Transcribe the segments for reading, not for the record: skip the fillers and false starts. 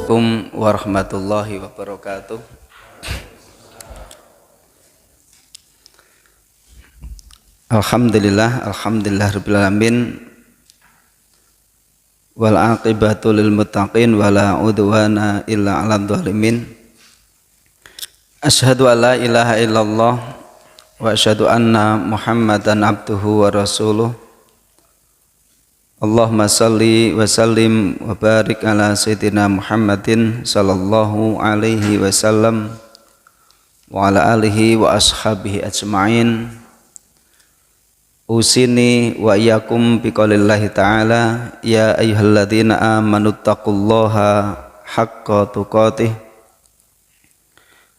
Assalamualaikum warahmatullahi wabarakatuh. Alhamdulillah rabbil alamin. Wal aqibatu lil muttaqin wala udwana illa 'alal zalimin. Asyhadu an la ilaha illallah wa asyhadu anna Muhammadan abduhu wa rasuluh. Allahumma salli wa sallim wa barik ala sayyidina Muhammadin sallallahu alaihi wasallam wa ala alihi wa ashabihi ajma'in. Usini wa iyyakum biqaulillahi ta'ala ya ayyuhalladzina amanu taqullaha haqqa tuqatih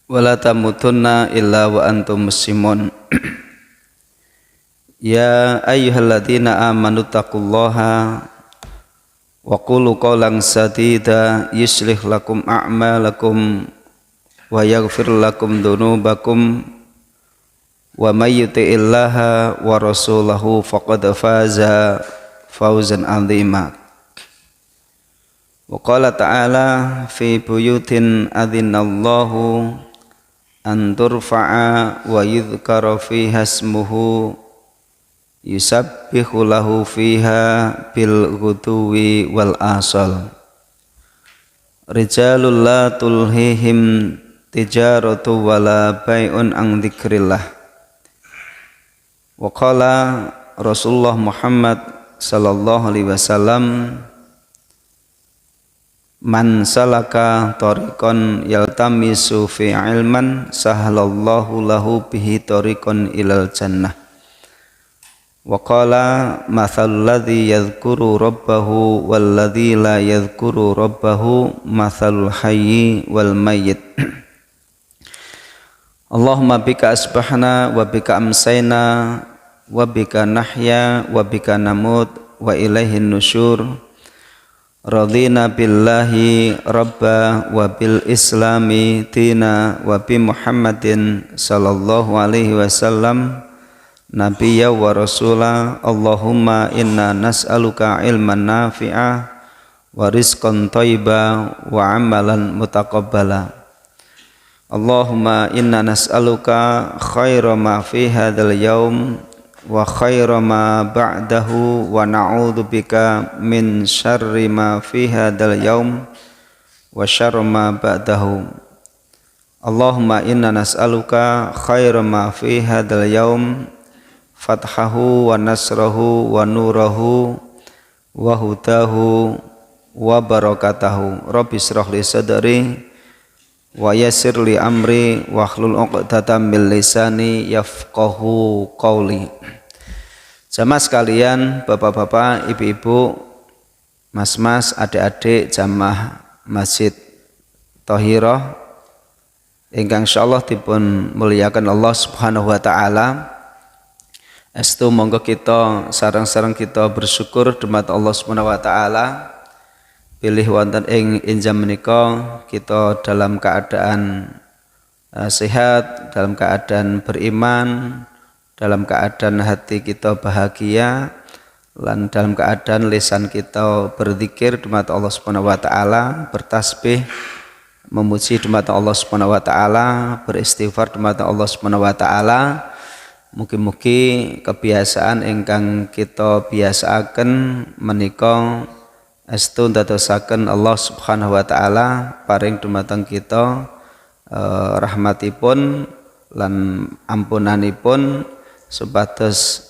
wa la tamutunna illa wa antum muslimun. Ya ayyuhalladzina amanu taqullaha wa qulu qawlan sadida yuslih lakum a'malakum wa yaghfir lakum dhunubakum wa may yuti'illaha wa rasulahu faqad faza fawzan 'azima. Wa qala ta'ala fi buyutin adzinallahu an turfa'a wa yudhkara fiha ismuhu yusabbihu lahu fiha bil ghuduwi wal asal. Rijalul la tulhihim tijaratu wala bai'un an dzikrillah. Wa qala Rasulullah Muhammad sallallahu alaihi wasallam man salaka tariqan yaltamisu fi ilman sahalallahu lahu bihi tariqan ilal jannah. Wa qala mathalul ladzi yadhkuru rabbahu wal ladzi la yadhkuru rabbahu mathalul hayyi wal mayyit. Allahumma bika asbahna wa bika amsayna wa bika nahya wa bika namut wa ilaihin nusyur. Radina billahi rabba wa bil islami dina wa bi Muhammadin sallallahu alaihi wasallam nabiyya wa rasula. Allahumma inna nas'aluka ilman nafi'a wa rizqan thayyiba wa amalan mutaqabbala. Allahumma inna nas'aluka khaira ma fi hadzal yaum wa khaira ma ba'dahu wa na'udzu bika min syarri ma fi hadzal yaum wa syarri ma ba'dahu. Allahumma inna nas'aluka khaira ma fi hadzal yaum fathahu wa nasrahu wa nurahu wa hudahu wa barakatahu. Rabbi shrah li sadri wa yassir li amri wa hlul 'uqdatam min lisani yafqahu qawli. Jamaah sekalian, bapak-bapak, ibu-ibu, mas-mas, adik-adik jamaah Masjid Thahirah ingkang insyaallah dipun muliakan Allah Subhanahu wa taala. Estu monggo kita sareng-sareng kita bersyukur dumateng Allah Subhanahu wa taala pilih wonten ing injam menika kita dalam keadaan sehat, dalam keadaan beriman, dalam keadaan hati kita bahagia, dan dalam keadaan lisan kita berzikir dumateng Allah Subhanahu wa taala, bertasbih memuji dumateng Allah Subhanahu wa taala, beristighfar dumateng Allah Subhanahu wa taala. Mugi-mugi kebiasaan ingkang kita biasaaken menika estu ndadosaken Allah Subhanahu wa taala paring dumateng kita rahmatipun lan ampunanipun supados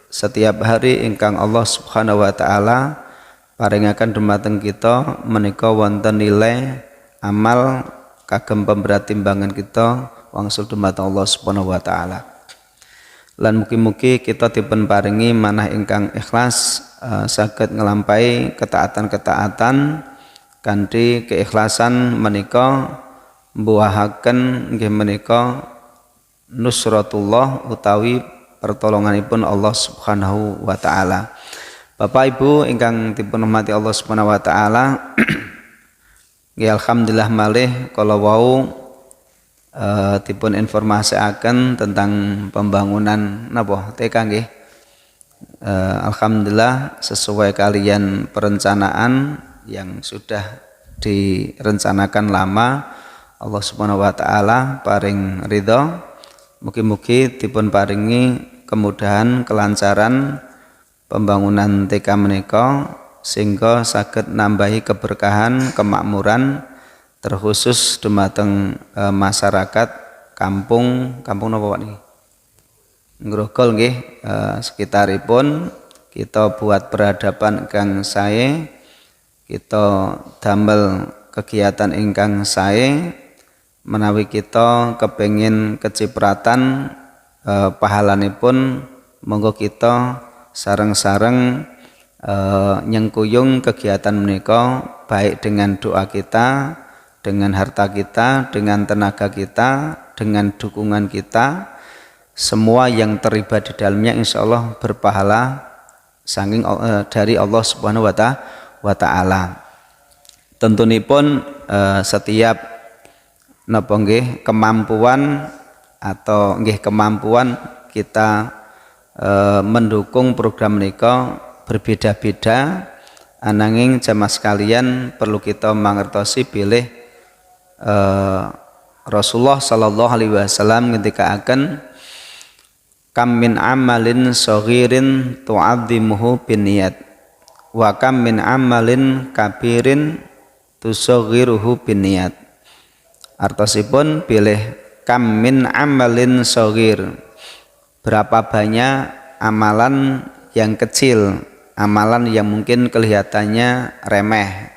setiap hari ingkang Allah Subhanahu wa taala paringaken dumateng kita menika wonten nilai amal kagem pemberat timbangan kita wangsul dumateng Allah Subhanahu wa taala. Lan mugi-mugi kita dipun paringi manah ingkang ikhlas saged ngelampahi ketaatan-ketaatan kanthi keikhlasan menika mbuahaken nggih menika nusratullah utawi pertolonganipun Allah Subhanahu wa taala. Bapak Ibu ingkang dipun hormati Allah Subhanahu wa taala, nggih alhamdulillah malih kala wau dipun informasiaken tentang pembangunan napa TK nggih. Alhamdulillah sesuai kalian perencanaan yang sudah direncanakan lama. Allah Subhanahu wa taala paring ridho. Mugi-mugi dipun paringi kemudahan, kelancaran pembangunan TK menika sehingga saged nambahi keberkahan, kemakmuran terkhusus dumateng masyarakat kampung napa Pak niki? Ngrogol nggih, sekitaripun kita buat peradaban ingkang sae, kita damel kegiatan ingkang sae menawi kita kepengin kecipratan pahalanipun, monggo kita sareng-sareng nyengkuyung kegiatan menika baik dengan doa kita, dengan harta kita, dengan tenaga kita, dengan dukungan kita, semua yang terlibat di dalamnya insya Allah berpahala saking dari Allah Subhanahu wa taala. Tentunipun setiap napa nggih kemampuan atau nggih kemampuan kita mendukung program menika berbeda-beda, ananging jamaah sekalian perlu kita mangertosi bilih Rasulullah sallallahu alaihi wasallam ngendikaaken kam min amalin shaghirin tu'azzimuhu binniyat wa kam min amalin kabirin tusaghiruhu binniyat. Artosipun bilih kam min amalin shaghir, berapa banyak amalan yang kecil, amalan yang mungkin kelihatannya remeh,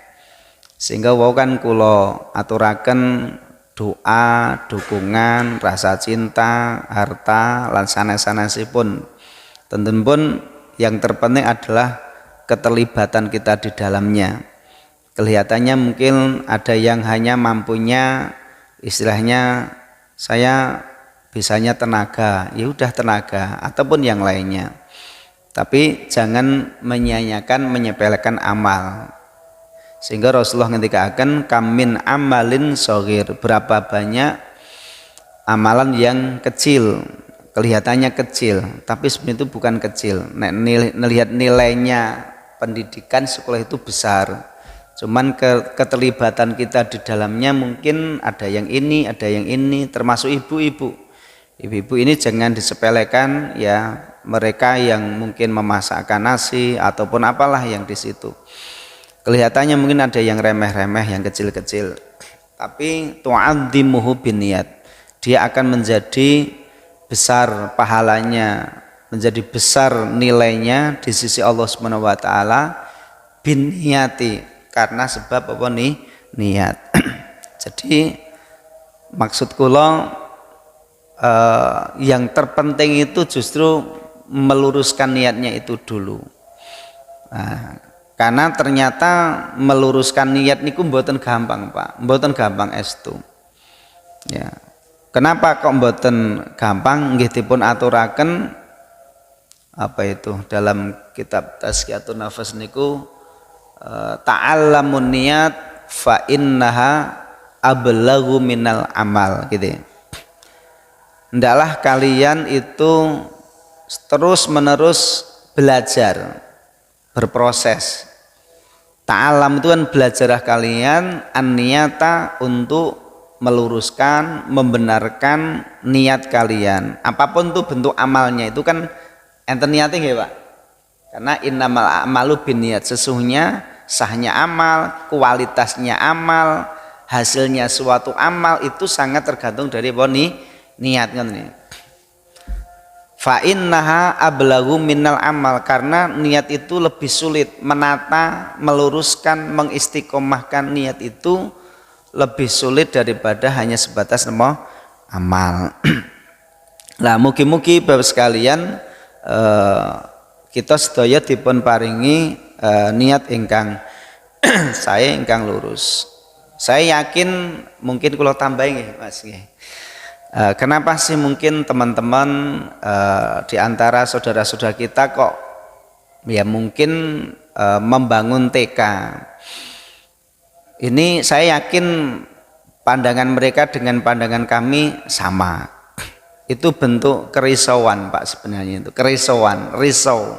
sehingga wau kan kula aturaken doa, dukungan, rasa cinta, harta lan sanes-sanesipun. Tentunipun yang terpenting adalah keterlibatan kita di dalamnya. Kelihatannya mungkin ada yang hanya mampunya istilahnya saya bisanya tenaga, ya udah tenaga ataupun yang lainnya. Tapi jangan menyia-nyiakan, menyepelekan amal. Sehingga Rasulullah ngendikaken kamin amalin shaghir, berapa banyak amalan yang kecil, kelihatannya kecil, tapi sebenarnya itu bukan kecil. Melihat nilainya pendidikan sekolah itu besar. Cuman keterlibatan kita di dalamnya mungkin ada yang ini, termasuk ibu-ibu. Ibu-ibu ini jangan disepelekan ya, mereka yang mungkin memasakkan nasi ataupun apalah yang di situ. Kelihatannya mungkin ada yang remeh-remeh, yang kecil-kecil. Tapi tu'azzimuhu binniyat. Dia akan menjadi besar pahalanya, menjadi besar nilainya di sisi Allah Subhanahu wa taala binniyati, karena sebab apa nih? Niat. Jadi maksud kula yang terpenting itu justru meluruskan niatnya itu dulu. Nah, karena ternyata meluruskan niat niku mboten gampang, Pak. Mboten gampang estu. Ya. Kenapa kok mboten gampang? Nggih dipun aturaken apa itu dalam kitab Tazkiyatun Nafas niku ta'allamun niyat fa innaha ablaghu minal amal gitu. Hendaklah kalian itu terus menerus belajar, berproses. Ta'allam itu kan belajarlah kalian an-niyata untuk meluruskan, membenarkan niat kalian. Apapun itu bentuk amalnya itu kan enten niatnya nggih, Pak. Karena innamal a'malu binniyat, sesungguhnya sahnya amal, kualitasnya amal, hasilnya suatu amal itu sangat tergantung dari niat nih. Fa innaha ablaghu minnal amal, karena niat itu lebih sulit menata, meluruskan, mengistiqomahkan niat itu lebih sulit daripada hanya sebatas amal. Lah mugi-mugi Bapak sekalian kita sedaya dipun paringi niat ingkang saya ingkang lurus. Saya yakin mungkin kalau tambahin nggih Mas nggih. Kenapa sih mungkin teman-teman di antara saudara-saudara kita kok ya mungkin membangun TK. Ini saya yakin pandangan mereka dengan pandangan kami sama. Itu bentuk kerisauan Pak, sebenarnya itu kerisauan, risau.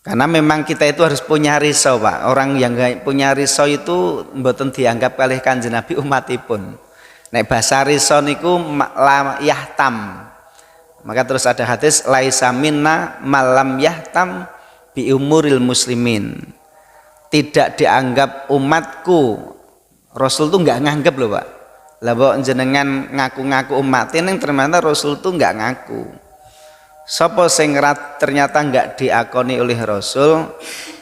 Karena memang kita itu harus punya risau, Pak. Orang yang nggak punya risau itu mboten dianggap kalih Kanjeng Nabi umatipun. Nek basa risau niku la yahtam. Maka terus ada hadis laisa minna malam yahtam bi umuril muslimin. Tidak dianggap umatku. Rasul tuh nggak nganggep loh, Pak. Lah kok jenengan ngaku-ngaku umatin yang ternyata Rasul tuh nggak ngaku. Sapa sing ternyata nggak diakoni oleh Rasul,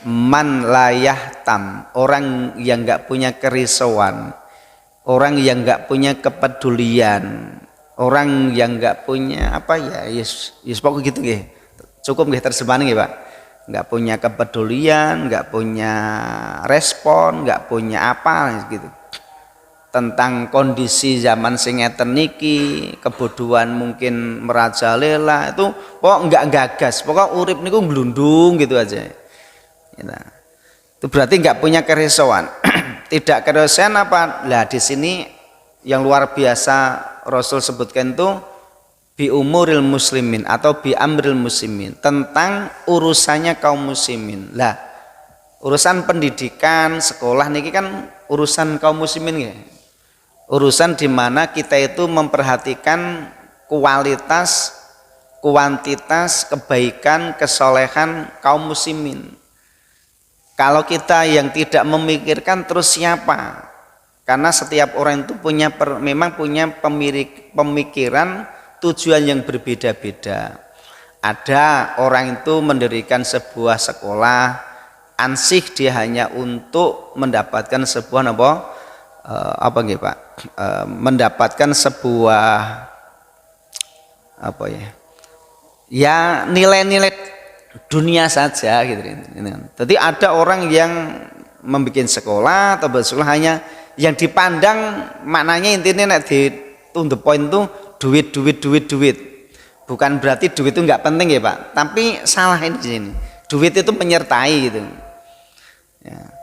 man layahtam, orang yang nggak punya kerisauan, orang yang nggak punya kepedulian, orang yang nggak punya apa ya, yes pokok gitu nggih. Cukup nggih terjemahan nggih, Pak. Nggak punya kepedulian, nggak punya respon, nggak punya apa gitu. Tentang kondisi zaman sing ngeten niki, kebodohan mungkin merajalela, itu pokok enggak gagas, pokok urip niku glundung gitu aja. Gitu. Itu berarti enggak punya kerisauan. Tidak kerisauan apa? Lah di sini yang luar biasa Rasul sebutkan itu bi umuril muslimin atau bi amril muslimin, tentang urusannya kaum muslimin. Lah urusan pendidikan, sekolah niki kan urusan kaum muslimin ya. Urusan di mana kita itu memperhatikan kualitas, kuantitas, kebaikan, kesolehan kaum muslimin. Kalau kita yang tidak memikirkan, terus siapa? Karena setiap orang itu memang punya pemikiran, tujuan yang berbeda-beda. Ada orang itu mendirikan sebuah sekolah, ansih dia hanya untuk mendapatkan sebuah apa nggih Pak? Mendapatkan sebuah apa ya? Ya nilai-nilai dunia saja gitu. Jadi ada orang yang membuat sekolah atau bersekolah hanya yang dipandang maknanya intinya nek di to the point tuh duit. Bukan berarti duit itu nggak penting ya Pak, tapi salah ini di sini. Duit itu menyertai gitu. Ya.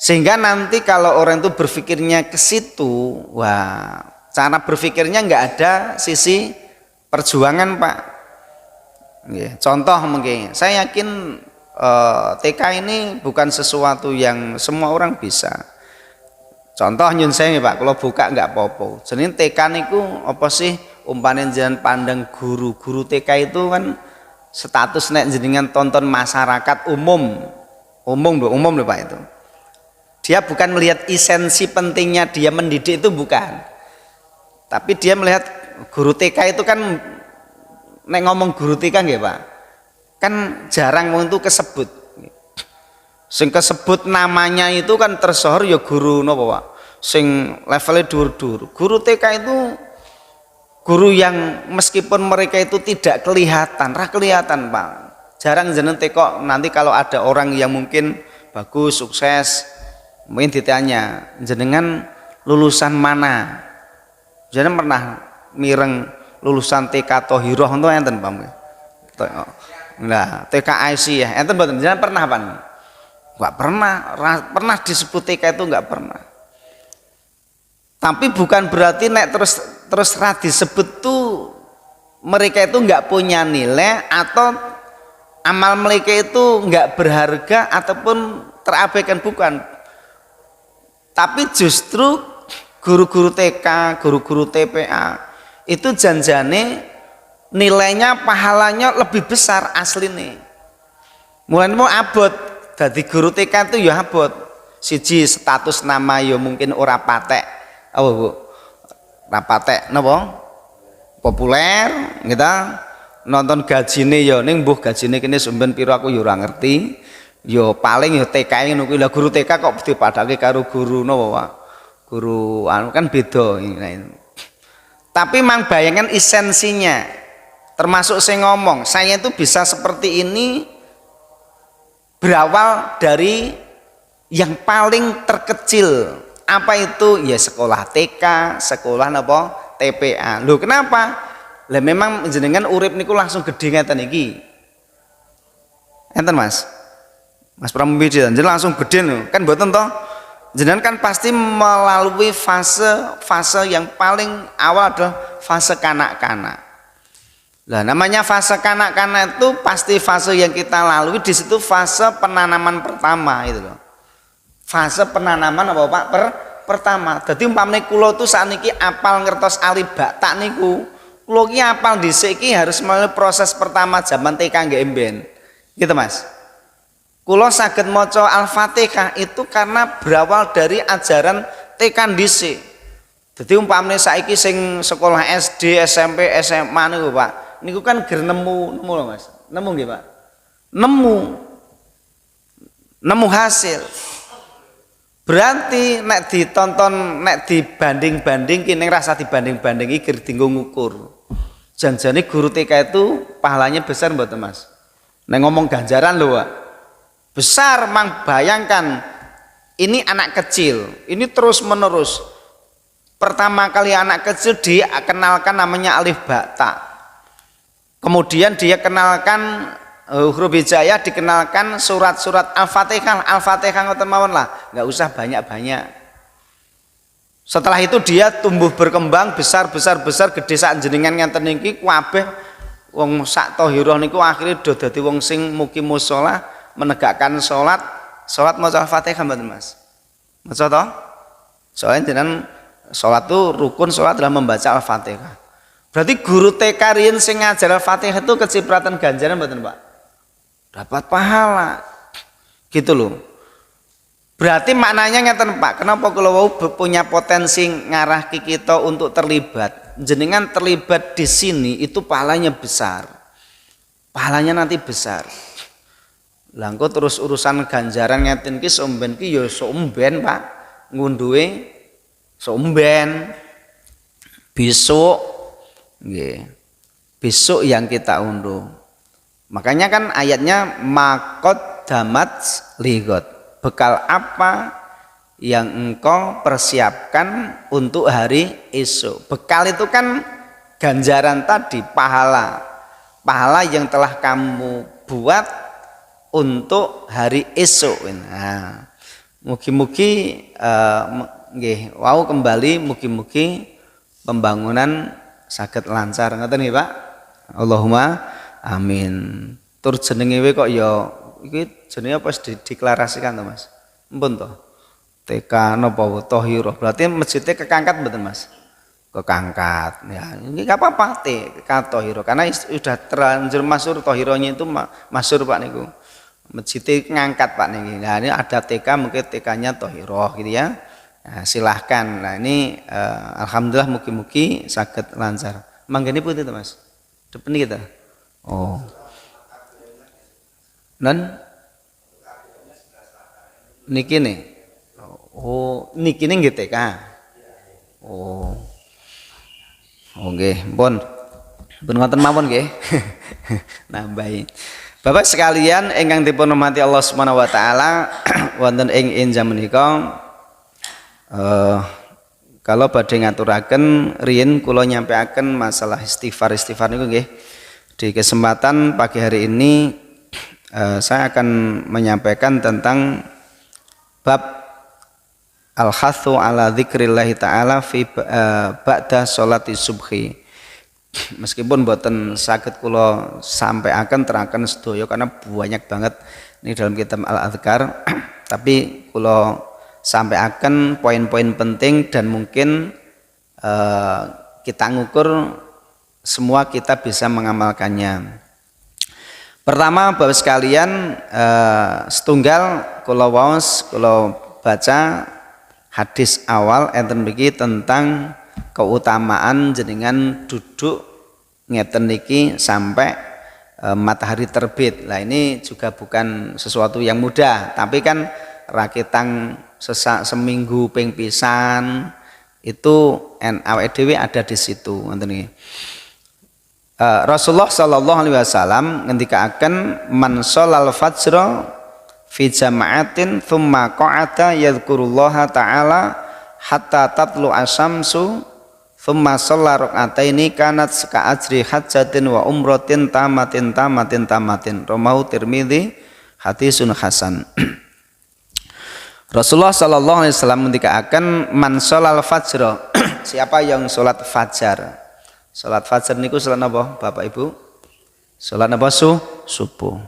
Sehingga nanti kalau orang itu berpikirnya ke situ, wah, cara berpikirnya nggak ada sisi perjuangan, Pak. Contoh mungkin, saya yakin TK ini bukan sesuatu yang semua orang bisa. Contoh nyun saya Pak, kalau buka nggak popo. Jadi TK niku apa sih? Umpanin jangan pandang guru TK itu kan status nek jenengan tonton masyarakat umum loh Pak itu. Dia bukan melihat esensi pentingnya dia mendidik itu bukan. Tapi dia melihat guru TK itu kan nek ngomong guru TK nggih Pak. Kan jarang wong itu kesebut. Sing kesebut namanya itu kan tersohor ya guru napa Pak. Sing levelnya dur-dur. Guru TK itu guru yang meskipun mereka itu tidak kelihatan Pak. Jarang jeneng TK nanti kalau ada orang yang mungkin bagus, sukses, mungkin ditanya jenengan lulusan mana, jenengan pernah mireng lulusan TK Thohiroh itu enten Pak? Nah TK IC ya enten mboten, jenengan pernah Pak? Enggak pernah disebut TK itu enggak pernah. Tapi bukan berarti nek terus disebut tuh mereka itu enggak punya nilai atau amal mereka itu enggak berharga ataupun terabaikan, bukan. Tapi justru guru-guru TK, guru-guru TPA itu janjane nilainya, pahalanya lebih besar asli nih. Mulai mau abot, jadi guru TK itu ya abot. Siji status nama ya mungkin ora patek, apa Bu? Ora patek, napa? Populer, kita nonton gajine ya ning mbuh gajine kene sumben pira aku ya ora ngerti. Yo paling yo TK ngono kuwi. Lah guru TK kok dipadake karo guru napa Pak? Guru anu kan beda. Tapi mang bayangkan esensinya. Termasuk saya ngomong, saya itu bisa seperti ini berawal dari yang paling terkecil. Apa itu? Ya sekolah TK, sekolah napa? TPA. Loh kenapa? Lah memang jenengan urip niku langsung gedhe ngeten iki. Enten Mas? Mas Pramudita, jadi langsung gede loh, kan mboten toh? Jenengan kan pasti melalui fase yang paling awal adalah fase kanak-kanak. Lah namanya fase kanak-kanak itu pasti fase yang kita lalui, di situ fase penanaman pertama itu loh. Fase penanaman apa Pak? Pertama. Jadi umpamane kula tuh sakniki apal ngertos alif ba tak niku. Kula ki apal dhisik iki harus melalui proses pertama zaman TK nggih mben. Gitu Mas. Kula saged maca Al-Fatihah itu karena berawal dari ajaran TK dhisik. Jadi umpamane saiki sing sekolah SD, SMP, SMA niku Pak. Niku kan ger nemu lho Mas. Nemu nggih Pak? Nemu hasil. Berarti nek ditonton, nek dibanding-bandingke ning rasa dibanding-bandingi ger dienggo ngukur. Janjane guru TK itu pahalanya besar mboten Mas? Nek ngomong ganjaran lho Pak. Besar mang, bayangkan ini anak kecil, ini terus menerus. Pertama kali anak kecil dia kenalkan namanya alif ba ta. Kemudian dia kenalkan huruf hijaiyah, dikenalkan surat-surat Al-Fatihah. Al-Fatihah ngoten mawon lah, nggak usah banyak-banyak. Setelah itu dia tumbuh berkembang besar gede sak jenengan ngenten niki kabeh wong sak tahira niku akhire do dadi wong sing muqimus shalah, menegakkan salat maca Al-Fatihah mboten Mas? Maca to? Soalnya jenengan salat itu rukun salat adalah membaca Al-Fatihah. Berarti guru TK riyen sing ngajar Al-Fatihah itu kecipratan ganjaran mboten Pak? Dapat pahala. Gitu loh. Berarti maknanya ngeten Pak, kenapa kalau punya potensi ngarah kita untuk terlibat. Jenengan terlibat di sini itu pahalanya besar. Pahalanya nanti besar. Lah engko terus urusan ganjaran ngeten ki somben ki ya somben Pak. Ngunduhe somben. Besok nggih. Besok yang kita unduh. Makanya kan ayatnya makot damat ligot. Bekal apa yang engkau persiapkan untuk hari esok. Bekal itu kan ganjaran tadi, pahala. Pahala yang telah kamu buat untuk hari esok. Nah, mugi-mugi nggih, wau kembali mugi-mugi pembangunan saged lancar ngoten nggih Pak. Allahumma amin. Tur jenenge kok ya iki jenenge apa dideklarasikan to Mas? Ampun to. TK napa Thahirah. Berarti masjidnya kekangkat mboten Mas? Kekangkat. Ya, ini enggak apa-apa TK Thahirah karena sudah terlanjur masyhur Thahirahnya itu masyhur Pak niku. Masjidnya ngangkat Pak niki. Nah, ini ada TK mungkin TK-nya Thahirah gitu ya. Nah, silahkan. Nah ini alhamdulillah mugi-mugi saged lancar. Manggene putih to Mas? Depan kita. Oh. Dan niki nih. Oh, niki nih nggih TK. Oh. Oke, pun ngoten mawon nggih. Nambahi. Bapak sekalian ingkang dipun hormati Allah Subhanahu wa taala, wonten ing enjang menika kalau badhe ngaturaken riyen kula nyampeaken masalah istighfar niku nggih. Di kesempatan pagi hari ini saya akan menyampaikan tentang bab al-hathu ala dzikrillah taala fi ba'da sholati subhi. Meskipun boten saged kula sampaiaken teraken sedaya karena banyak banget ini dalam kitab Al-Adzkar, tapi kula sampaikan poin-poin penting dan mungkin kita ngukur semua kita bisa mengamalkannya. Pertama Bapak sekalian, setunggal kula waos kula baca hadis awal enten mriki tentang keutamaan jenengan duduk ngeten niki sampai matahari terbit. Lah ini juga bukan sesuatu yang mudah, tapi kan rakitang seminggu ping pisan itu awake dhewe ada di situ ngoten niki. Rasulullah sallallahu alaihi wasallam ngendikaaken man sholal fajra fi jama'atin thumma qa'ada yadhkurullaha ta'ala hatta tatlu asyamsu thumma shalla rak'ataini kanat ka ajri hajjatin wa umratin tamatin rawahu Tirmidzi hadisun hasan. Rasulullah sallallahu alaihi wasallam mendikaaken man sholal fajra siapa yang sholat fajar. Sholat fajar niku salat apa Bapak Ibu? Salat apa subuh.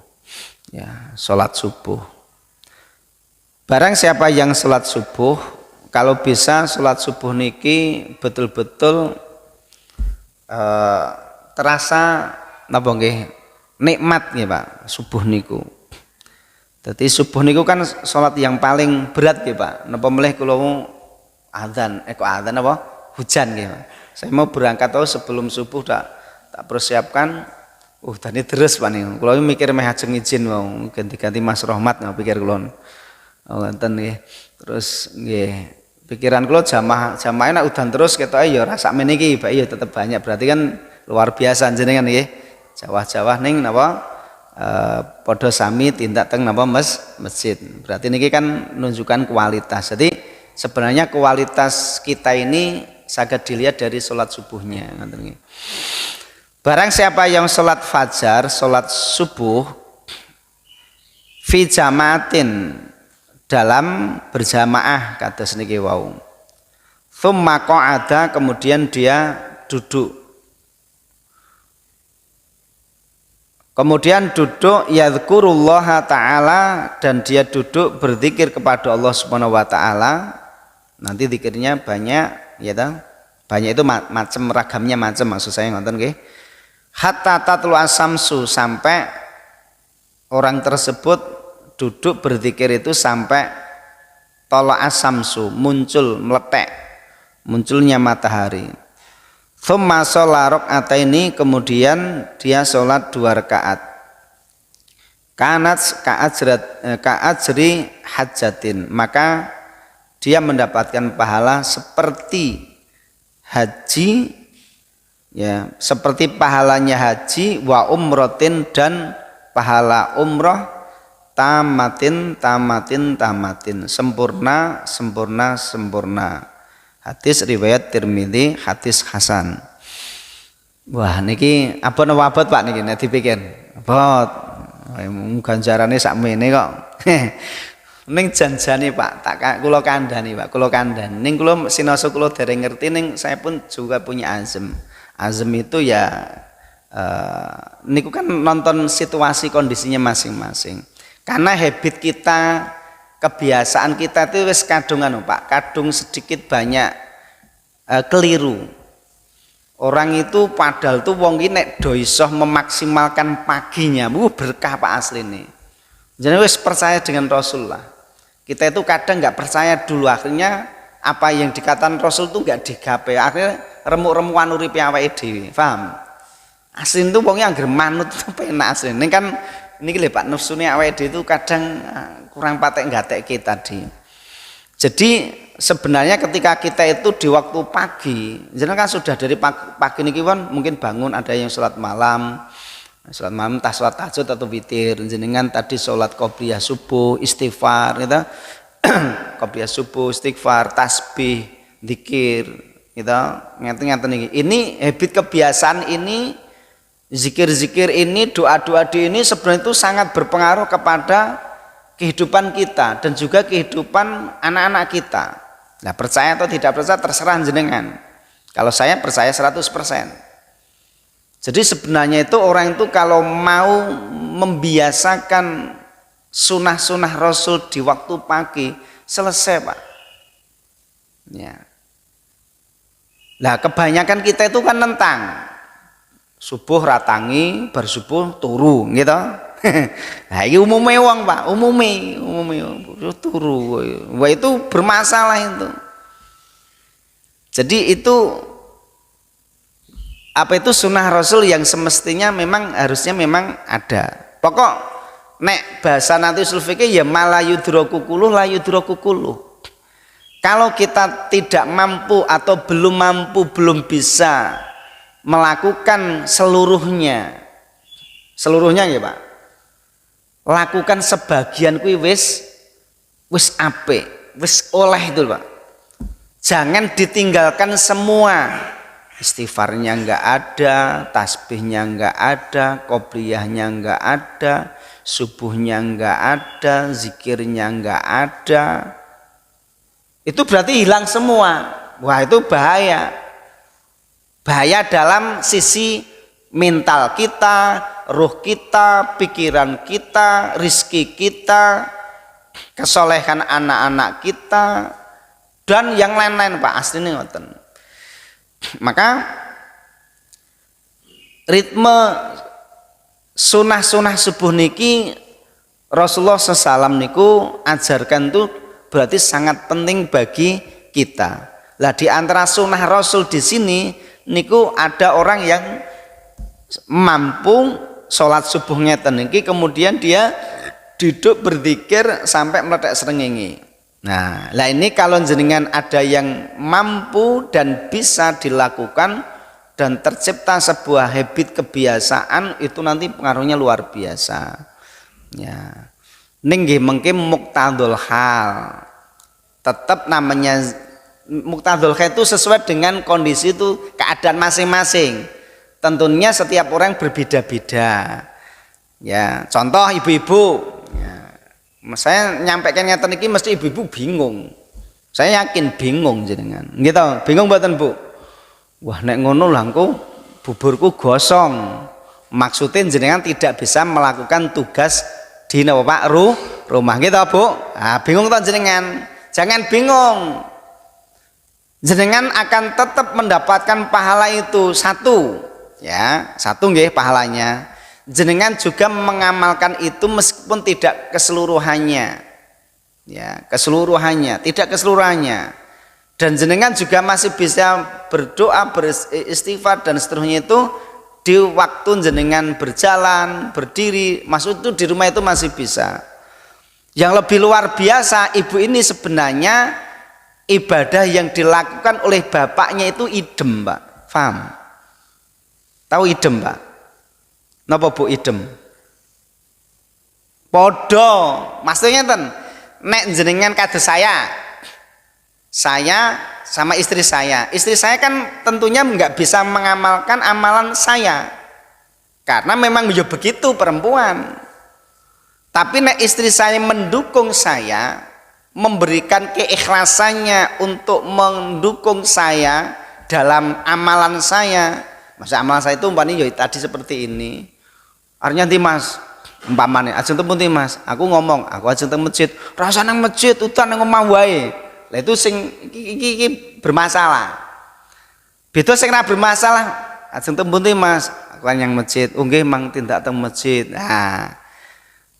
Ya, salat subuh. Barang siapa yang salat subuh, kalau bisa salat subuh niki betul-betul terasa napa nggih nikmat nggih Pak subuh niku. Dadi subuh niku kan salat yang paling berat nggih Pak. Napa melih kula adzan kok adzan apa hujan nggih Pak. Saya mau berangkat sebelum subuh tak persiapkan tadi terus Pak niku. Kula mikir meh ajeng izin mau ganti-ganti Mas Rohmat nggak pikir kula. Ngoten nggih. Terus nggih pikiran kula jamaah nek udan terus ketoke ya ora sakmene iki Pak ya tetep banyak berarti kan luar biasa jenengan nggih. Jawah-jawah ning napa padha sami tindak teng napa masjid. Berarti niki kan menunjukkan kualitas. Jadi sebenarnya kualitas kita ini saged dilihat dari salat subuhnya ngoten nggih. Barang siapa yang salat fajar, salat subuh fi jamaatin dalam berjamaah kados niki wau. Tsumma qa'ada kemudian dia duduk. Kemudian duduk yadhkurullaha ta'ala dan dia duduk berzikir kepada Allah Subhanahu wa taala. Nanti zikirnya banyak ya ta. Banyak itu macam ragamnya macam maksud saya ngoten nggih. Hatta tatlu asamsu sampai orang tersebut duduk berzikir itu sampai tolak asamsu muncul meletek munculnya matahari. Tsumma shalla raka'ataini kemudian dia sholat 2 rakaat. Kanat ka'ajri hajjatin maka dia mendapatkan pahala seperti haji ya seperti pahalanya haji wa umrotin dan pahala umroh tamatin sempurna hadis riwayat Tirmidzi hadis hasan. Wah niki abot napa abot Pak niki nek dipikir abot ganjarane sakmene kok ning janjane Pak tak kula kandhani Pak kula kandhani ning kula sinasa kula dereng ngerti ning saya pun juga punya azam itu ya niku kan nonton situasi kondisinya masing-masing karena habit kita kebiasaan kita itu wis kadung Pak kadung sedikit banyak keliru orang itu padahal tuh wong iki nek do iso memaksimalkan paginya berkah Pak asline jadi wis percaya dengan Rasulullah kita itu kadang nggak percaya dulu akhirnya apa yang dikatakan Rasul tuh nggak digapai akhirnya remuk-remukan uripe awake dhewe paham asline tuh wong yang anggere manut penak asline ini kan niki lho Pak nafsune awake dhewe itu kadang kurang patek gatekke tadi. Jadi sebenarnya ketika kita itu di waktu pagi, jenengan kan sudah dari pagi niki kan mungkin bangun ada yang sholat malam entah sholat tahajud atau witir, jenengan tadi sholat qobliyah subuh, istighfar gitu. Qobliyah subuh, istighfar, tasbih, zikir gitu. Ngeten-ngeten niki. Ini habit kebiasaan ini zikir-zikir ini, doa-doa ini sebenarnya itu sangat berpengaruh kepada kehidupan kita dan juga kehidupan anak-anak kita. Nah, percaya atau tidak percaya terserah jenengan. Kalau saya percaya 100%. Jadi sebenarnya itu orang itu kalau mau membiasakan sunah-sunah Rasul di waktu pagi selesai Pak. Ya. Nah, kebanyakan kita itu kan nentang. Subuh ratangi, bersubuh turu gitu. Nah, ini umumnya wong Pak, umumnya turu. Wah itu bermasalah itu. Jadi itu apa itu sunnah Rasul yang semestinya memang harusnya memang ada. Pokok nek bahasa nanti usul fikih ya malayudroku kuluh layudroku kuluh. Kalau kita tidak mampu atau belum mampu belum bisa melakukan seluruhnya ya Pak, lakukan sebagian kuwi wis apik, wis oleh itu Pak. Jangan ditinggalkan semua. Istighfarnya enggak ada, tasbihnya enggak ada, qobliyahnya enggak ada, subuhnya enggak ada, zikirnya enggak ada. Itu berarti hilang semua. Wah, itu bahaya. Bahaya dalam sisi mental kita, ruh kita, pikiran kita, rizki kita, kesolehan anak-anak kita, dan yang lain-lain Pak, aslinya ngoten. Maka ritme sunah-sunah subuh niki Rasulullah SAW niku ajarkan tuh berarti sangat penting bagi kita. Lah di antara sunah Rasul di sini niku ada orang yang mampu sholat subuh ngeten niki kemudian dia duduk berzikir sampai meledak srengenge. Nah, lah ini kalau jenengan ada yang mampu dan bisa dilakukan dan tercipta sebuah habit kebiasaan, itu nanti pengaruhnya luar biasa. Ya. Ning nggih mengke muqtadul hal. Tetap namanya muqtadul hal itu sesuai dengan kondisi itu keadaan masing-masing. Tentunya setiap orang berbeda-beda. Ya, contoh ibu-ibu. Ya. Saya nyampaikan ngeten iki mesti ibu-ibu bingung. Saya yakin bingung jenengan. Gitu, bingung mboten Bu? Wah, nek ngono lha engko buburku gosong. Maksudnya jenengan tidak bisa melakukan tugas di napa Pak rumah gitu Bu. Ah, bingung toh jenengan? Jangan bingung. Jenengan akan tetap mendapatkan pahala itu satu. Ya, satu nggih pahalanya. Jenengan juga mengamalkan itu meskipun tidak keseluruhannya. Ya, keseluruhannya, tidak keseluruhannya. Dan jenengan juga masih bisa berdoa, beristighfar dan seterusnya itu di waktu jenengan berjalan, berdiri, maksud itu di rumah itu masih bisa. Yang lebih luar biasa, ibu ini sebenarnya ibadah yang dilakukan oleh bapaknya itu idem, Pak. Paham? Tahu idem, Pak? Napa Bu idem? Podo, maksudnya ten, nek jenengan kados saya sama istri saya kan tentunya nggak bisa mengamalkan amalan saya karena memang ya begitu perempuan. Tapi nek istri saya mendukung saya, memberikan keikhlasannya untuk mendukung saya dalam amalan saya, masa amalan saya itu umpamanya ya tadi seperti ini. Artinya nanti Mas, umpamane ajeng teng pundi Mas, aku ngomong, aku ajeng teng masjid, rasa nang masjid utan nang omah wae. Lah itu sing iki bermasalah. Beda sing ora bermasalah, ajeng teng pundi Mas, aku yang masjid. Oh nggih mang tindak teng masjid. Nah,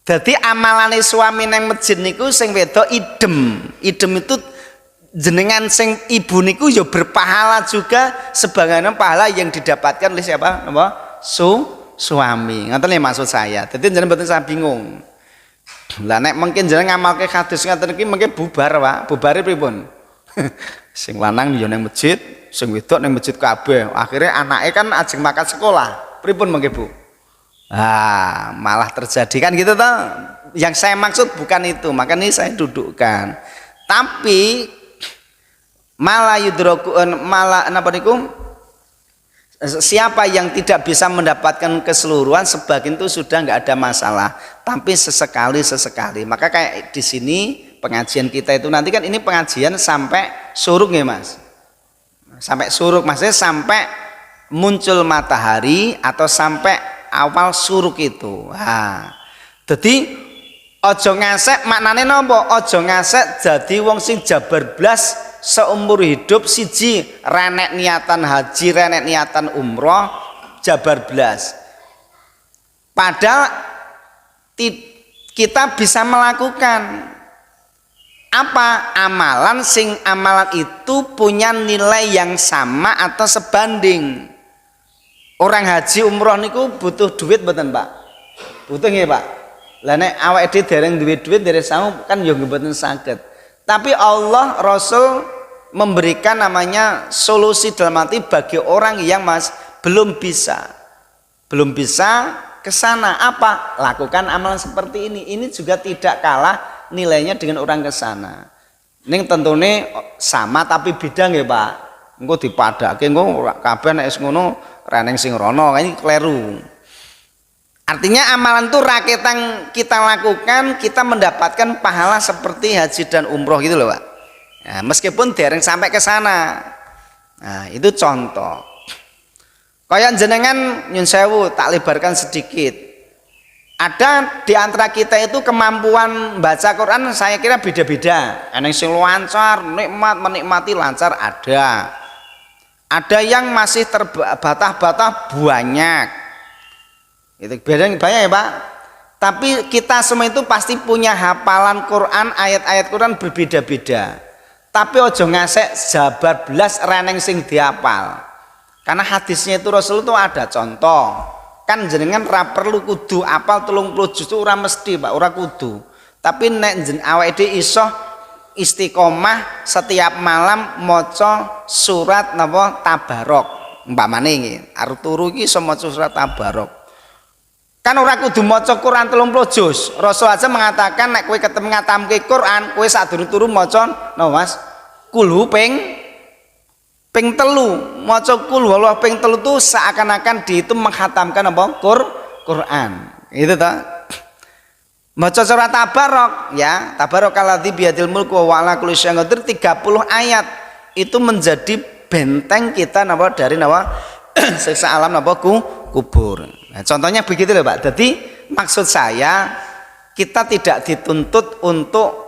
dadi amalane suami nang masjid niku sing wedok idem. Idem itu jenengan sing ibu niku ya berpahala juga sebagaimana pahala yang didapatkan oleh siapa? Napa? Suami. Ngoten lho maksud saya. Dadi jenengan mboten saya bingung. Lah nek mungkin jenengan ngamalke kados ngoten iki mungkin bubar, Pak. Bubare pripun? Sing lanang ya nang masjid, sing wedok nang masjid kabeh. Akhirnya anake kan ajeng makan sekolah. Pripun mengke, Bu? Ah, malah terjadi kan gitu toh. Yang saya maksud bukan itu, makanya saya dudukkan. Tapi malah yudrokun malah napa niku? Siapa yang tidak bisa mendapatkan keseluruhan sebagian itu sudah nggak ada masalah, tapi sesekali. Maka kayak di sini pengajian kita itu nanti kan ini pengajian sampai suruk ya Mas, sampai suruk maksudnya sampai muncul matahari atau sampai awal suruk itu. Nah, jadi ojo ngasek maknane nopo? Ojo ngasek jadi wong sing jabar blas seumur hidup siji renek niatan haji, renek niatan umroh, jabar blas. Padahal kita bisa melakukan apa? Amalan sing amalan itu punya nilai yang sama atau sebanding. Orang haji umroh niku butuh duit mboten Pak? Butuh nggih Pak? Lah nek awake dhewe dereng duwe duit dereng sangu kan ya mboten saged. Tapi Allah Rasul memberikan namanya solusi dalam arti bagi orang yang belum bisa ke sana apa? Lakukan amalan seperti ini. Ini juga tidak kalah nilainya dengan orang ke sana. Ning tentune sama tapi beda nggih Pak. Engko dipadake engko kabeh nek ngono reneng sing rono, ini kleru. Artinya amalan itu rakyat kita lakukan, kita mendapatkan pahala seperti haji dan umroh gitu loh Pak. Nah, meskipun dereng sampai ke sana. Nah, itu contoh. Kaya jenengan nyun sewu tak lebarkan sedikit. Ada di antara kita itu kemampuan baca Quran saya kira beda-beda. Ada yang sing lancar, nikmat menikmati lancar ada. Ada yang masih terbatah-batah banyak. Itu banyak ya Pak. Tapi kita semua itu pasti punya hafalan Quran, ayat-ayat Quran berbeda-beda. Tapi ojo ngasek jabar belas reneng sing dihafal. Karena hadisnya itu Rasul itu ada contoh. Kan jenengan ra perlu kudu apal 30 juz itu ora mesti Pak, ora kudu. Tapi nek awake dhewe iso istiqomah setiap malam maca surat napa Tabarok. Umpamane nggih, arep turu iki iso maca surat Tabarok. Kan ora kudu maca Quran 30 juz. Rasul aja mengatakan nek kowe ketemu ngatamke Quran, kowe sadurunge turu maca napa Mas? Kulhu ping telu, maca kul wallah ping telu itu seakan-akan dihitung menghatamkan apa? Quran. Itu toh. Maca surat Tabarok ya, Tabarakalladzi biyadil mulku wa ala kulli syai'in qadir 30 ayat itu menjadi benteng kita napa dari napa siksa alam napa kubur. Nah, contohnya begitu loh Pak. Jadi maksud saya kita tidak dituntut untuk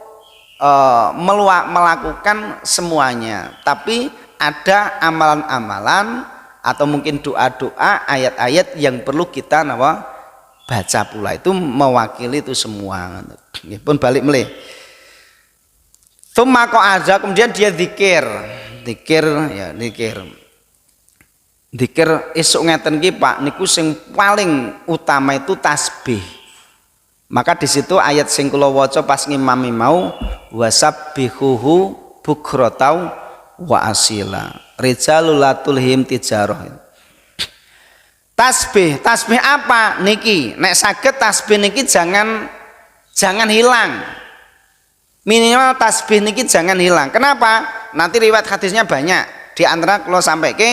melakukan semuanya, tapi ada amalan-amalan atau mungkin doa-doa, ayat-ayat yang perlu kita baca pula, itu mewakili itu semua. Ini pun balik melih. Tsumma qa'ada, kemudian dia zikir ya, zikir esuk ngeten ki Pak niku sing paling utama itu tasbih. Maka di situ ayat sing kula waca pas ngimami mau wasabbihuhu bukratau wa asila rijalul latulhim tijarah. Tasbih apa niki? Nek saged tasbih niki jangan hilang. Minimal tasbih niki jangan hilang. Kenapa? Nanti riwayat hadisnya banyak. Di antara kalau sampai ke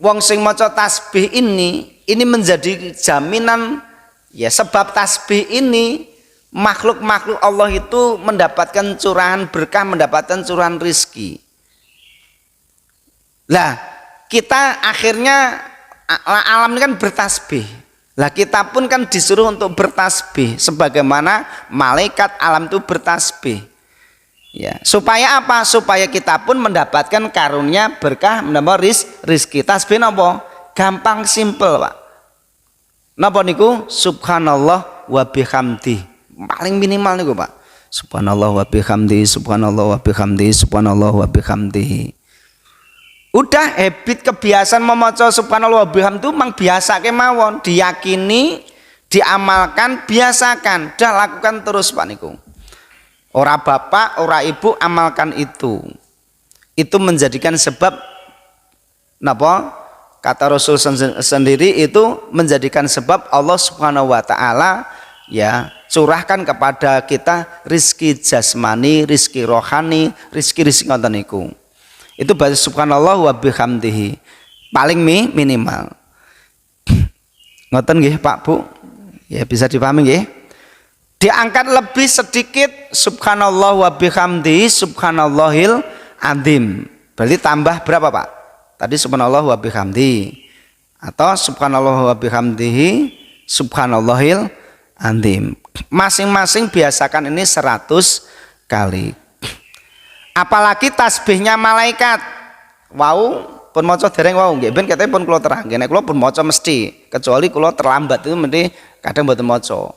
wong sing maca tasbih ini menjadi jaminan ya, sebab tasbih ini makhluk-makhluk Allah itu mendapatkan curahan berkah, mendapatkan curahan rizki. Lah kita akhirnya alam ini kan bertasbih. Lah kita pun kan disuruh untuk bertasbih sebagaimana malaikat alam itu bertasbih. Ya, supaya apa? Supaya kita pun mendapatkan karunia berkah, mendapat rizki. Tasbih napa? Gampang simple, Pak. Napa niku? Subhanallah wa bihamdi. Paling minimal niku, Pak. Subhanallah wa bihamdi, subhanallah wa bihamdi, subhanallah wa bihamdi. Udah habit kebiasaan memaca subhanallah wa bihamdi itu memang biasa kemawon, diyakini, diamalkan, biasakan, dah lakukan terus Pak niku. Ora bapak, ora ibu amalkan itu. Itu menjadikan sebab napa? Kata Rasul sendiri itu menjadikan sebab Allah Subhanahu wa taala ya curahkan kepada kita rizki jasmani, rizki rohani, rizki ngoten niku. Itu baca subhanallah wa bihamdihi paling minimal. Ngoten nggih Pak Bu? Ya bisa dipahami nggih? Diangkat lebih sedikit subhanallah wa bihamdihi subhanallahil azim. Berarti tambah berapa Pak? Tadi subhanallah wa bihamdihi atau subhanallah wa bihamdihi subhanallahil azim. Masing-masing biasakan ini 100 kali. Apalagi tasbihnya malaikat. Wow, pun maca dereng wow nggih ben katanya pun kula terangke nek kula pun maca mesti, kecuali kula terlambat itu mesti kadang mboten maca.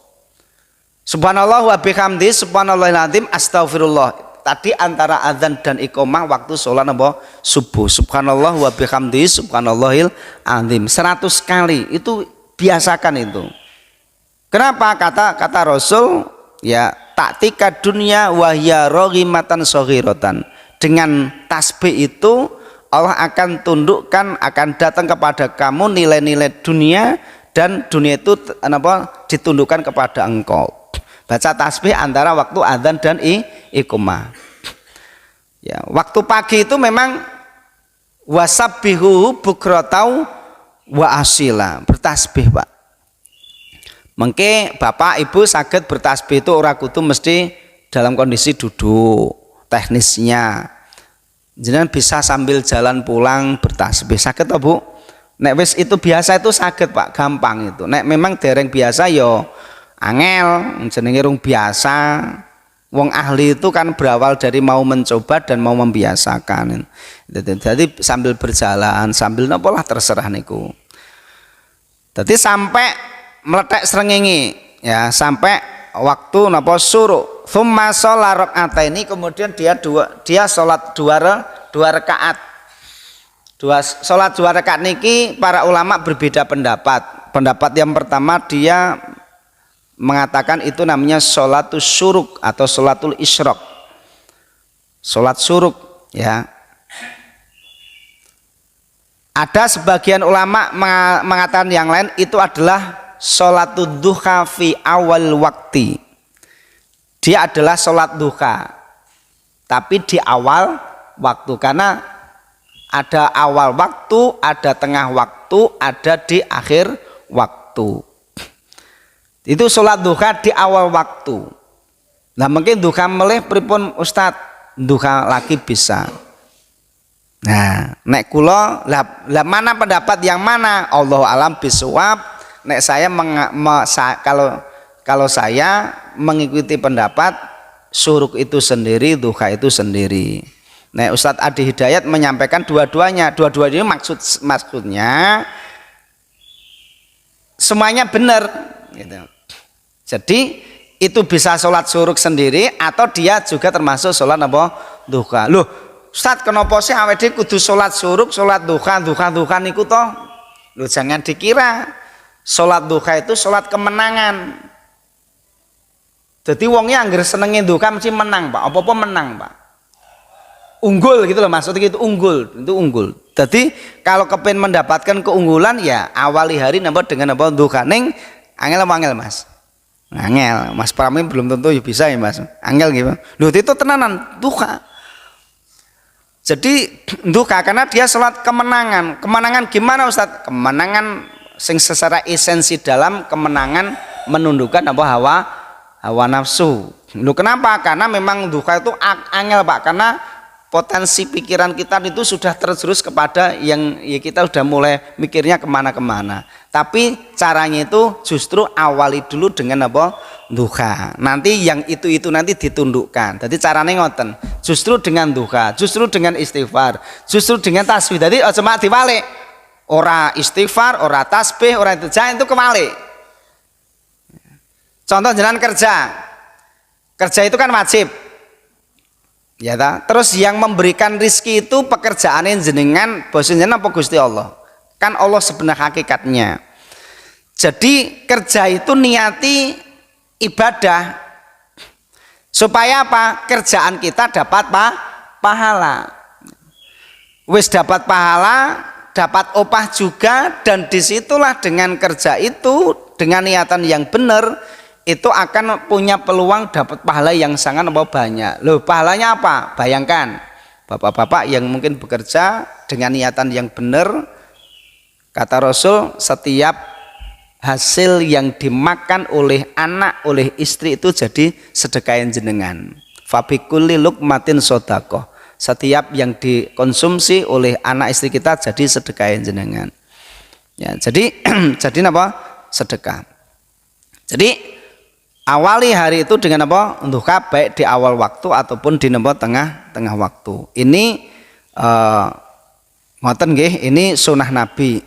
Subhanallah wa bihamdi subhanallahil azim astagfirullah. Tadi antara azan dan iqamah waktu sholat napa subuh. Subhanallah wa bihamdi subhanallahil azim 100 kali itu biasakan itu. Kenapa? Kata Rasul ya taktika dunia wahya rohimatan sohiratan. Dengan tasbih itu Allah akan tundukkan, akan datang kepada kamu nilai-nilai dunia, dan dunia itu ditundukkan kepada engkau. Baca tasbih antara waktu adzan dan iqamah. Ya, waktu pagi itu memang wasabbihu bukratau wa asila, bertasbih Pak. Mengke bapak ibu saged bertasbih itu ora kudu mesti dalam kondisi duduk, teknisnya jenengan bisa sambil jalan pulang bertasbih saged to Bu. Nek wis itu biasa itu saged Pak, gampang itu. Nek memang dereng biasa yo angel, jenenge rung biasa. Wong ahli itu kan berawal dari mau mencoba dan mau membiasakan. Jadi sambil berjalan, sambil napa lah terserah niku. Jadi sampai meletek srengenge ya, sampai waktu napa suruh. Tsumma sholat rakaataini, kemudian dia sholat dua rakaat. Sholat dua rakaat niki para ulama berbeda pendapat. Pendapat yang pertama dia mengatakan itu namanya sholatus syuruk atau sholatul isyraq. Sholat syuruk ya. Ada sebagian ulama mengatakan yang lain itu adalah sholatud duha fi awal waktu. Dia adalah sholat duha tapi di awal waktu, karena ada awal waktu, ada tengah waktu, ada di akhir waktu. Itu sholat duha di awal waktu. Nah mungkin duha melih pripun Ustadz, duha lagi bisa. Nah nek kula lah mana pendapat yang mana? Allahu alam bisawab. Nek saya kalau saya mengikuti pendapat syuruk itu sendiri, duha itu sendiri. Nah Ustadz Adi Hidayat menyampaikan dua-duanya. Dua-duanya maksudnya semuanya benar gitu. Jadi itu bisa sholat syuruk sendiri atau dia juga termasuk sholat apa? Duha. Loh Ustadz kenapa sih awake kudu sholat syuruk, sholat duha niku toh? Loh jangan dikira sholat duha itu sholat kemenangan. Jadi wongnya angger senengin duha mesti menang Pak. Apa-apa menang Pak. Unggul gitu loh, maksudnya itu unggul. Jadi kalau kepengen mendapatkan keunggulan ya awali hari napa dengan apa duha. Ning angel Mas. Angel, Mas Pramin belum tentu bisa ya Mas. Angel gitu. Loh itu tenanan duha. Jadi duha karena dia sholat kemenangan. Kemenangan gimana Ustadz? Kemenangan sing secara esensi dalam kemenangan menundukkan apa hawa nafsu. Loh kenapa? Karena memang duha itu angel Pak, karena potensi pikiran kita itu sudah tergerus kepada yang ya kita sudah mulai mikirnya kemana-kemana. Tapi caranya itu justru awali dulu dengan apa? Duha. Nanti yang itu nanti ditundukkan. Jadi caranya ngoten. Justru dengan duha, justru dengan istighfar, justru dengan tasbih. Jadi aja mak diwalik. Ora istighfar, ora tasbih, ora itu jangan itu kewalik. Contoh jalan kerja. Kerja itu kan wajib. Ya ta? Terus yang memberikan rizki itu pekerjaannya jenengan bosnya apa Gusti Allah? Kan Allah sebenarnya hakikatnya. Jadi kerja itu niati ibadah supaya apa? Kerjaan kita dapat pahala. Wis dapat pahala, dapat upah juga, dan disitulah dengan kerja itu dengan niatan yang benar itu akan punya peluang dapat pahala yang sangat banyak. Loh pahalanya apa? Bayangkan bapak-bapak yang mungkin bekerja dengan niatan yang benar, kata Rasul setiap hasil yang dimakan oleh anak, oleh istri itu jadi sedekah jenengan. Fabikulli lukmatin sodaqoh. Setiap yang dikonsumsi oleh anak istri kita jadi sedekah jenengan. Ya, jadi jadi apa? Sedekah. Jadi awali hari itu dengan apa? Duha baik di awal waktu ataupun di tengah waktu. Ini ngoten nggih, ini sunnah Nabi.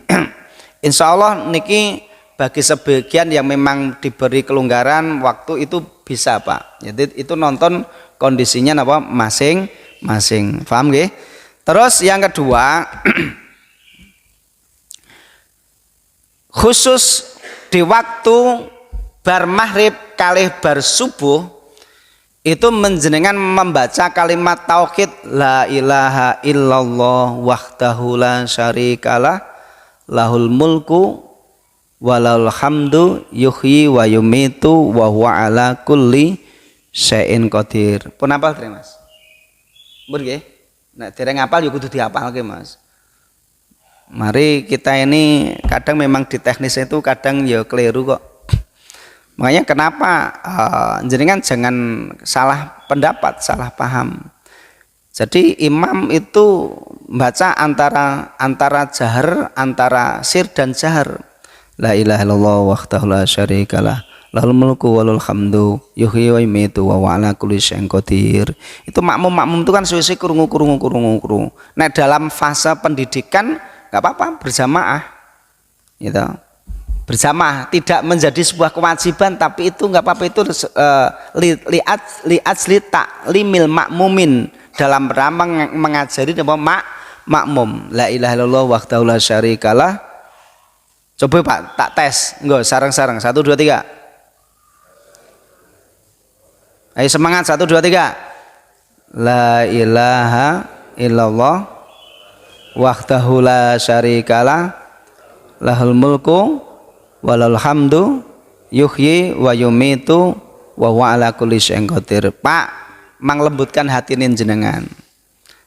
Insya Allah niki bagi sebagian yang memang diberi kelonggaran waktu itu bisa Pak. Jadi itu nonton kondisinya apa masing-masing. Paham nggih? Terus yang kedua khusus di waktu bar maghrib kalih bar subuh itu menjenengan membaca kalimat tauhid la ilaha illallah wahdahu la syarikalah lahul mulku walal hamdu yuhyi wa yumitu wa huwa ala kulli syai'in qadir. Pun apal Mas? Mun nggih. Nek dereng apal ya kudu dihafalke Mas. Mari kita ini kadang memang di teknis itu kadang ya keliru kok. Makanya kenapa jenengan jangan salah pendapat, salah paham. Jadi imam itu baca antara jahar, antara sir dan jahar. La ilaha illallah wahdahu la syarikalah, lahul mulku walul hamdu, yuhyi wa yumiitu wa ala kulli syai'in qadir. Itu makmum itu kan suwe-suwe krungu. Nah, dalam fase pendidikan enggak apa-apa berjamaah. Gitu. Berjamaah tidak menjadi sebuah kewajiban, tapi itu enggak apa-apa, itu li'ajli ta'limil makmumin, dalam rangka mengajari makmum. La ilaha illallah wahdahu la syarikalah. Coba Pak, tak tes. Enggak, sarang-sarang. 1 2 3. Ayo semangat, 1 2 3. La ilaha illallah wahdahu la syarikalah, lahul mulku walal hamdu, yuhyi wa yumitu wa huwa ala kulli syai'in qadir. Pak, manglembutkan hati jenengan.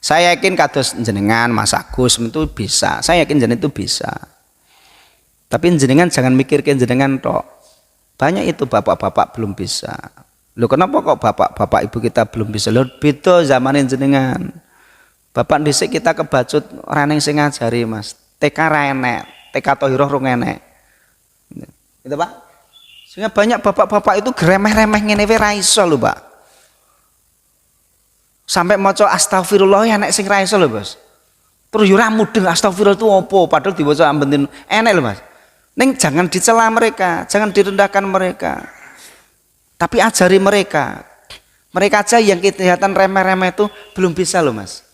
Saya yakin kados jenengan Mas Agus itu bisa. Saya yakin jenengan itu bisa. Tapi jenengan jangan mikirkan jenengan tok. Banyak itu bapak-bapak belum bisa. Loh, kenapa kok bapak-bapak ibu kita belum bisa? Loh, beda zamanin jenengan. Bapak dhisik kita kebacut orang yang sing ngajari Mas. TK ra enek, TK Thohiroh rung enek. Gitu Pak. Sehingga banyak bapak-bapak itu gremeh-remeh ngene wae ra iso lho, Pak. Sampai maca astagfirullah ya nek sing ra iso lho, Bos. Terus yo ra mudeng astagfirullah itu opo, padahal diwaca ambetin enek lho, Mas. Ning jangan dicela mereka, jangan direndahkan mereka. Tapi ajari mereka. Mereka aja yang kelihatan remeh-remeh itu belum bisa loh, Mas.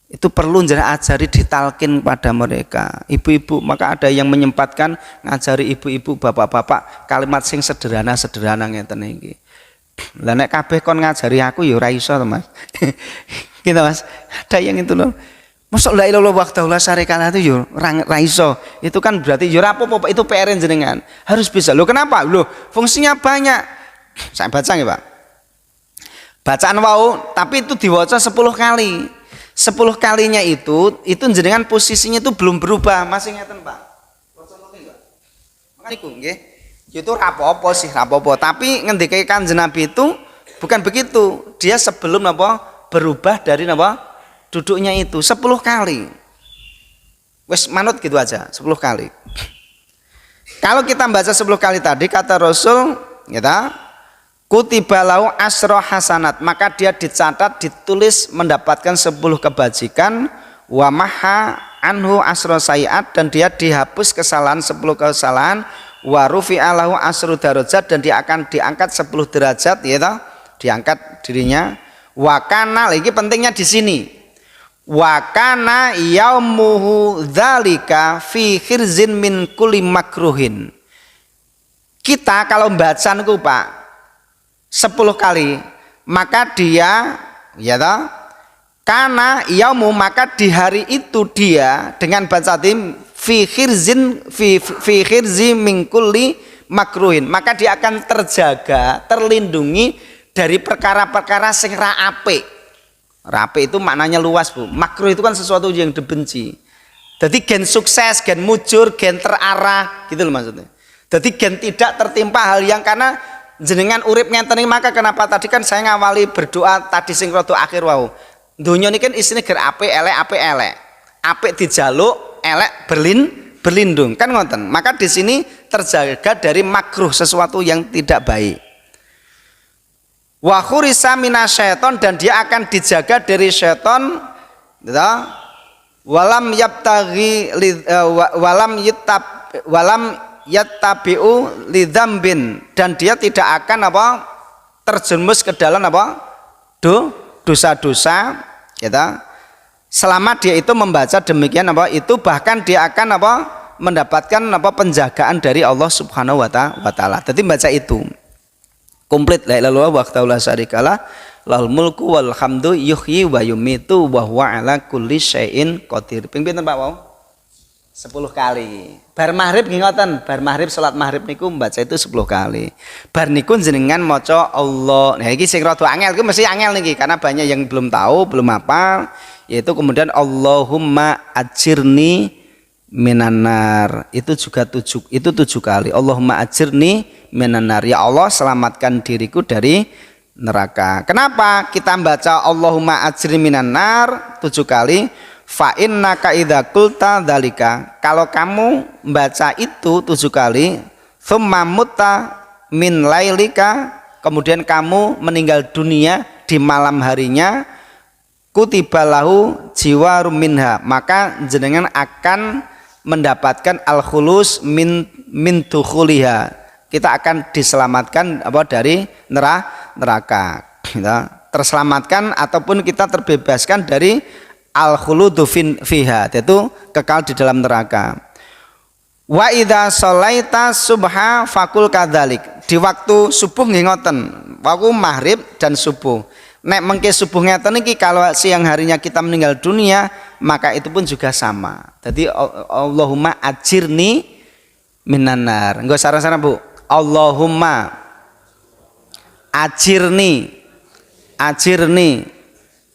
Itu perlu jenengan ajari, ditalkin pada mereka. Ibu-ibu, maka ada yang menyempatkan ngajari ibu-ibu, bapak-bapak kalimat sing sederhana ngeten iki. Lah nek kabeh kon ngajari aku ya ora iso to, Mas. Gitu, Mas. Ada yang itu loh. Mosok la ilaha illallah wahdahu la syarikalah itu ya ora iso. Itu kan berarti ya ora apa-apa, itu PR jenengan. Harus bisa. Loh kenapa? Loh, fungsinya banyak. Saya baca nggih, Pak. Bacaan wau tapi itu diwaca 10 kali. 10 kalinya itu jenengan posisinya itu belum berubah. Masih ngeten, Pak. Waca nggih, Pak. Makane iku nggih. Itu rapopo sih, rapopo. Tapi ngendike Kanjeng Nabi itu bukan begitu. Dia sebelum apa berubah dari apa duduknya itu 10 kali. Wes manut gitu aja 10 kali. Kalau kita baca 10 kali tadi kata Rasul, kita kutibalau asro hasanat, maka dia dicatat, ditulis mendapatkan 10 kebajikan, wa maha anhu asro sayiat, dan dia dihapus kesalahan 10 kesalahan, wa rufi'alahu asru darajat, dan dia akan diangkat 10 derajat, ya toh? Diangkat dirinya. Wa kana, lagi pentingnya di sini. Wa kana yaumuhu dzalika fi khirzin min kulli makruhin. Kita kalau baca niku Pak 10 kali, maka dia ya toh, kana yaumu, maka di hari itu dia dengan baca tim fi khirzi min kulli makruhin, maka dia akan terjaga, terlindungi dari perkara-perkara sing ra apik. Ra apik itu maknanya luas, Bu. Makruh itu kan sesuatu yang dibenci. Jadi gen sukses, gen mujur, gen terarah, gitu loh maksudnya. Jadi gen tidak tertimpa hal yang, karena jenengan urip ngenten iki, maka kenapa tadi kan saya ngawali berdoa tadi sing rada akhir wau. Donya niki kan isine ger apik elek, apik elek. Apik dijaluk, elek berlindung. Kan ngoten. Maka di sini terjaga dari makruh, sesuatu yang tidak baik. Wa khurisa minasyaiton, dan dia akan dijaga dari syaiton, gitu. Walam yattabi'u lidzambin, dan dia tidak akan apa terjerumus ke dalam apa dosa-dosa, gitu. Selama dia itu membaca demikian apa itu, bahkan dia akan apa mendapatkan apa penjagaan dari Allah Subhanahu wa taala. Jadi baca itu komplit, la ilaha illallah wahdahu la syarikalah, lahul mulku wal hamdu, yuhyi wa yumitu wa huwa ala kulli syai'in qadir. Ping pinten Pak wau? 10 kali. Bar maghrib nggih ngoten, bar maghrib salat maghrib niku membaca itu 10 kali. Bar niku jenengan maca Allah. Nah iki sing rada angel, iki mesti angel niki karena banyak yang belum tahu, belum hafal, yaitu kemudian Allahumma ajirni minanar. Itu juga 7 kali. Allahumma ajirni minanar. Ya Allah, selamatkan diriku dari neraka. Kenapa kita baca Allahumma ajirni minan nar 7 kali? Fa innaka idza qulta dzalika, kalau kamu baca itu 7 kali, tsumma mutta min lailika, kemudian kamu meninggal dunia di malam harinya, kutibalahu jiwarum minha, maka jenengan akan mendapatkan al-khulus min dukhuliha, kita akan diselamatkan dari neraka, kita terselamatkan ataupun kita terbebaskan dari al-khuludu fiha, yaitu kekal di dalam neraka. Wa idza shalaita subha fakul kadzalik, di waktu subuh nggih ngoten, waktu maghrib dan subuh. Nek mengke subuh ngeten iki kalau siang harinya kita meninggal dunia, maka itu pun juga sama. Jadi Allahumma ajirni minan nar. Engko sareng-sareng Bu. Allahumma ajirni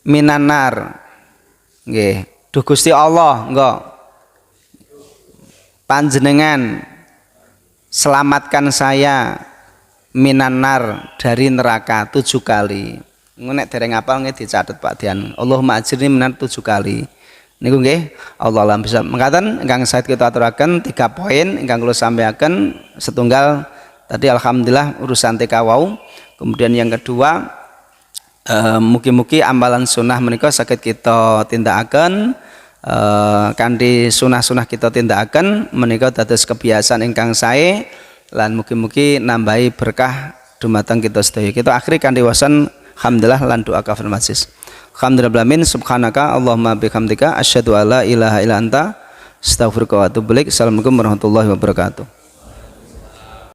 minan nar. Nggih, duh Gusti Allah, engko panjenengan selamatkan saya minan nar, dari neraka 7 kali. Nek dereng apal nggih dicatet Pak Dian. Allahumma ajirni minan 7 kali. Niku nggih Allah alam bisa mengatakan ingkang sae kita aturaken 3 poin ingkang kula sampaikan. Setunggal tadi alhamdulillah urusan TK wau. Kemudian yang kedua, mugi-mugi amalan sunnah menika saged kita tindakaken, kanthi sunah-sunah kita tindakaken menika dados kebiasaan ingkang sae lan mugi-mugi nambahi berkah dumateng kita sedaya. Kita akhiri kanthi wasan alhamdulillah lan doa kafir majlis. Alhamdulillah subhanaka Allahumma bihamdika asyhadu alla ilaha illa anta astaghfiruka wa atubu ilaik. Assalamualaikum warahmatullahi wabarakatuh.